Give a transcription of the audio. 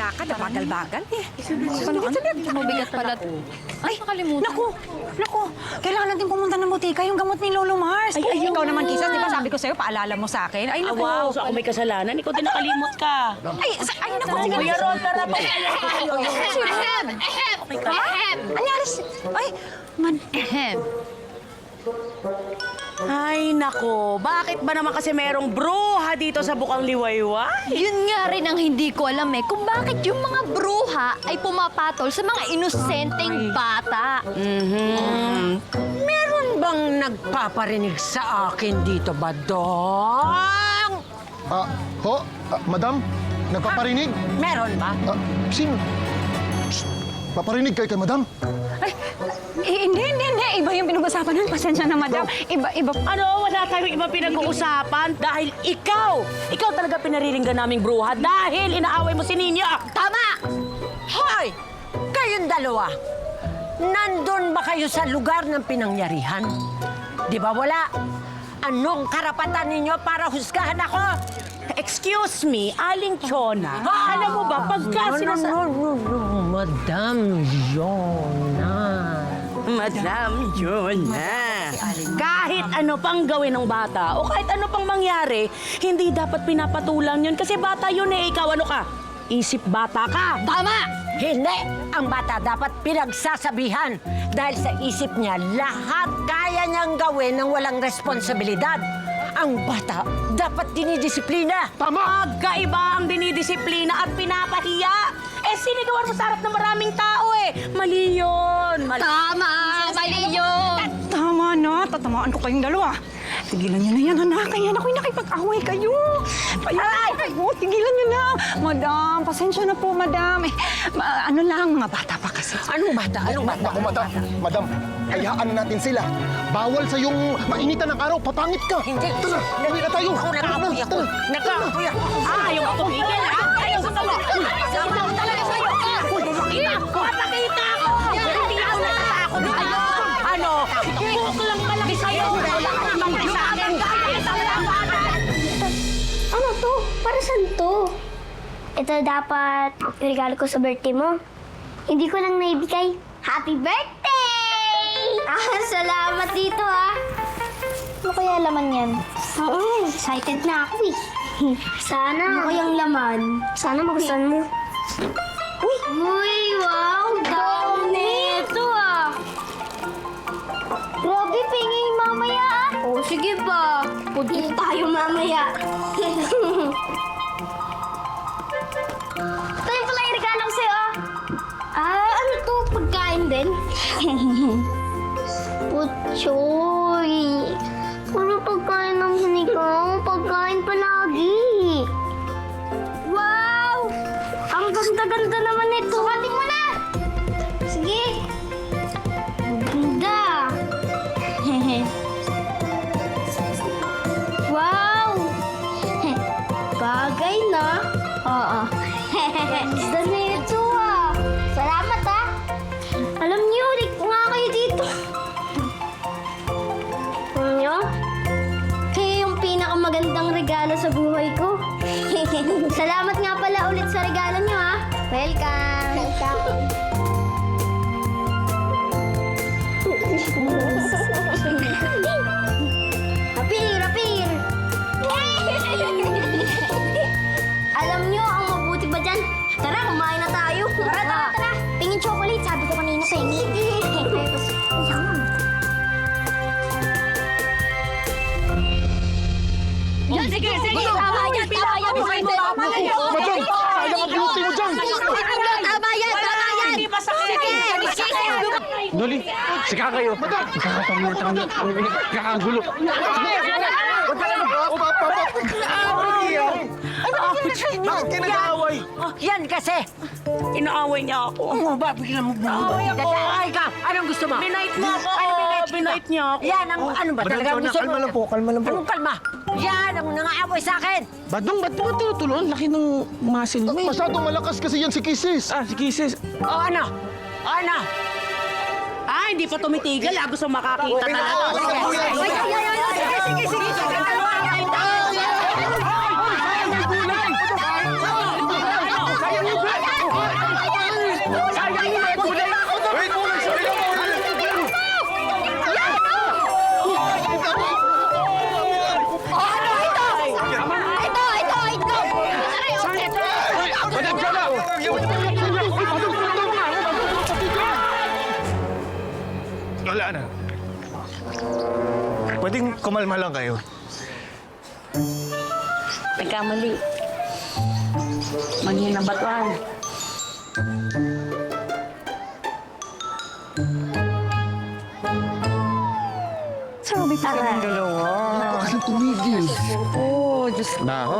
lakad, nabagal-bagal eh. Mabigat pala. Ay, nakalimutan. Naku, kailangan natin pumunta ng butika, yung gamot ni Lolo Mars. Ay, ikaw naman, Kisas, di ba sabi ko sa'yo, paalala mo sa akin? Ay, naku. Wow, so ako may kasalanan. Ikaw din nakalimot ka. Ay, naku, sige. Kuya Ron, tara pa. Anyari? Ay, Ahem. Ay, nako. Bakit ba naman kasi merong bruha dito sa Bukang Liwayway? Yun nga rin ang hindi ko alam eh, kung bakit yung mga bruha ay pumapatol sa mga inosenteng bata. Meron bang nagpaparinig sa akin dito ba, Dong? Madam, nagpaparinig? Meron ba? Sino? Shh, paparinig kayo kay madam? ay, hindi. Iba yung pinag-usapan nun. Pasensya na, madam. Iba. Ano, wala tayong iba pinag-uusapan dahil ikaw talaga pinariringgan naming bruha dahil inaaway mo si Ninya. Tama! Hoy! Kayong dalawa, nandun ba kayo sa lugar ng pinangyarihan? Di ba wala? Anong karapatan ninyo para husgahan ako? Excuse me, Aling Chona. Alam mo ba, pagka No, Madam Yona. Madam Yona. Kahit ano pang gawin ng bata o kahit ano pang mangyari, hindi dapat pinapatulang yun kasi bata yun eh. Ikaw ano ka? Isip bata ka. Tama! Hindi! Ang bata dapat pinagsasabihan dahil sa isip niya, lahat kaya niyang gawin ng walang responsibilidad. Ang bata dapat dinidisiplina. Tama! Magkaiba ang dinidisiplina at pinapahiya. Eh, sinigawan mo sa harap ng maraming tao eh. Mali yun. Tama! Mali yun! Tama na. Tatamaan ko kayong dalawa. Tigilan niyo na yan, anak. Kaya ako'y nakipag-away kayo. Tigilan niyo na. Madam, pasensya na po, madam. Ano lang, mga bata pa kasi. Anong bata? Ako, madam, hayaan natin sila. Bawal sa yung mainitan ng araw, papangit ka. Hindi. Tara, uwi na tayo. Ako nag-aapoy ako. Nag-aapoy ako. Ayaw ako tumigil ha? Ayaw sa tama. Sama ko talaga sa'yo. Papakita ako. Hindi ako natatakot sa'yo. Ano? Buhok lang malaki sa'yo. Wala kang malaki sa akin. Ano to? Para saan to? Ito dapat regalo ko sa birthday mo. Hindi ko lang naibigay. Happy birthday! Salamat dito Ano kaya laman yan? Oo, excited na ako Sana. Ano kayang laman? Sana magustuhan mo. Uy, wow! Dami ito Grabe, pingin mamaya Oo, sige ba? Pudin tayo mamaya. Ito yung pala yung regalo ko sa'yo. Ano to? Pagkain din? Puchoy. Puro pagkain ng sinigaw. Pagkain palagi. Wow! Ang ganda-ganda naman ito. Sukatin mo na! Sige. Ang ganda. Wow! Bagay na. Oo. Ganda na ito Salamat Alam niyo, ulit nga kayo dito. Alam niyo? Kayo yung pinakamagandang regalo sa buhay ko. Salamat nga pala ulit sa regalo niyo Welcome! Rapir! Alam niyo, ang mabuti ba dyan? Tara, kumain na tayo. Tara. Pingin chocolate, sabi ko kanina sa inyo. Yan, sige! Tama yan! Madam, sayang ang beauty mo dyan. Tama yan! Hindi ba sakit? Noli, sika kayo. Kakagulo. Bakit kayo nag-aaway? Yan kasi. Inaaway niya ako. Oo, ba? Bigla mo Ay, ako. Ay ka! Anong gusto mo? Binight mo ako. Binight niya ako. Yan, ano ba? Talaga gusto mo? Kalma lang po. Anong kalma? Yan, ang nangaaway sa akin. Badong, ba't mo tinutulungan? Laki ng muscle mo eh. Masyadong malakas kasi yan si Kisses. Si Kisses. O ano? Hindi pa tumitigil. Gusto makakita talaga. Sige. Wala na. Pwedeng kumalma lang kayo. Nagkamali. Manghin ng batuan. Sabi ko sa inyong dalawa. Huwag ka nang tumigil. Oh, Diyos ko. Nako.